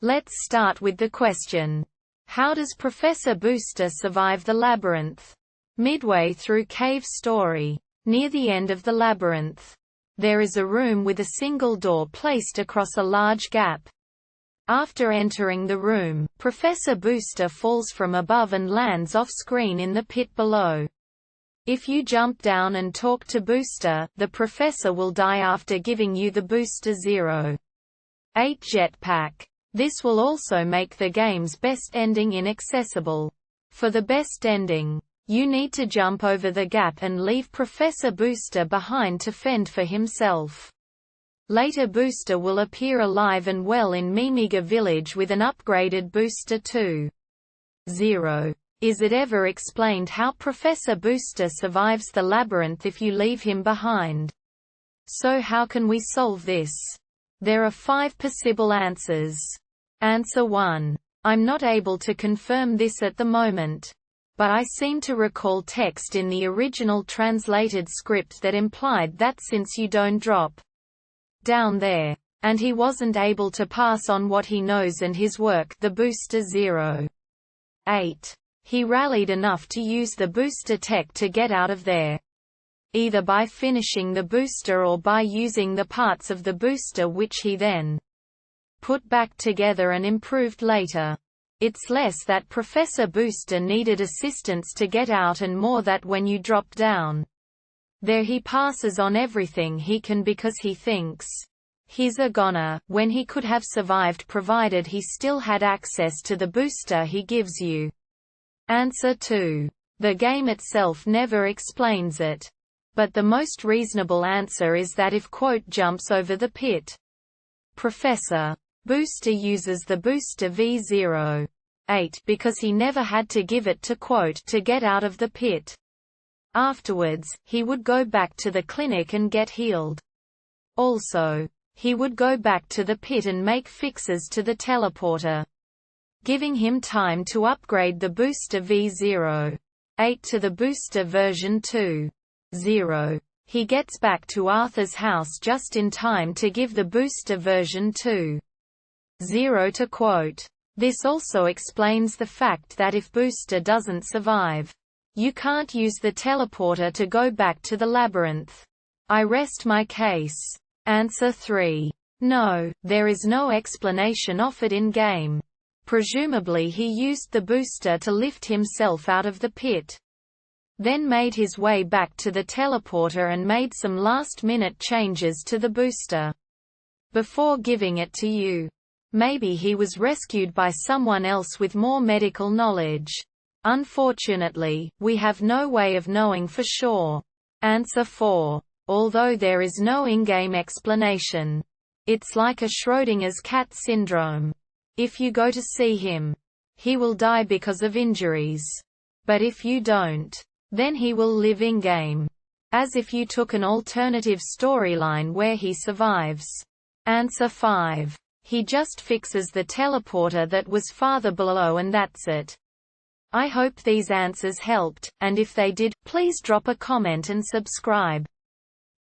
Let's start with the question. How does Professor Booster survive the labyrinth? Midway through Cave's story, near the end of the labyrinth, there is a room with a single door placed across a large gap. After entering the room, Professor Booster falls from above and lands off-screen in the pit below. If you jump down and talk to Booster, the professor will die after giving you the Booster 08 jetpack. This will also make the game's best ending inaccessible. For the best ending, you need to jump over the gap and leave Professor Booster behind to fend for himself. Later Booster will appear alive and well in Mimiga Village with an upgraded Booster 2.0. Is it ever explained how Professor Booster survives the labyrinth if you leave him behind? So how can we solve this? There are 5 possible answers. Answer 1. I'm not able to confirm this at the moment. But I seem to recall text in the original translated script that implied that since you don't drop down there, and he wasn't able to pass on what he knows and his work, the Booster 08. He rallied enough to use the booster tech to get out of there. Either by finishing the booster or by using the parts of the booster which he then put back together and improved later. It's less that Professor Booster needed assistance to get out and more that when you drop down there he passes on everything he can because he thinks he's a goner, when he could have survived provided he still had access to the booster he gives you. Answer 2. The game itself never explains it. But the most reasonable answer is that if jumps over the pit, Professor Booster uses the Booster V08 because he never had to give it to to get out of the pit. Afterwards, he would go back to the clinic and get healed. Also, he would go back to the pit and make fixes to the teleporter, giving him time to upgrade the Booster V08 to the Booster version 2.0. He gets back to Arthur's house just in time to give the Booster version 2.0 to This also explains the fact that if Booster doesn't survive, you can't use the teleporter to go back to the labyrinth. I rest my case. Answer 3. No, there is no explanation offered in-game. Presumably he used the booster to lift himself out of the pit, then made his way back to the teleporter and made some last-minute changes to the booster before giving it to you. Maybe he was rescued by someone else with more medical knowledge. Unfortunately, we have no way of knowing for sure. Answer 4. Although there is no in-game explanation, it's like a Schrödinger's cat syndrome. If you go to see him, he will die because of injuries. But if you don't, then he will live in-game. As if you took an alternative storyline where he survives. Answer 5. He just fixes the teleporter that was farther below and that's it. I hope these answers helped, and if they did, please drop a comment and subscribe.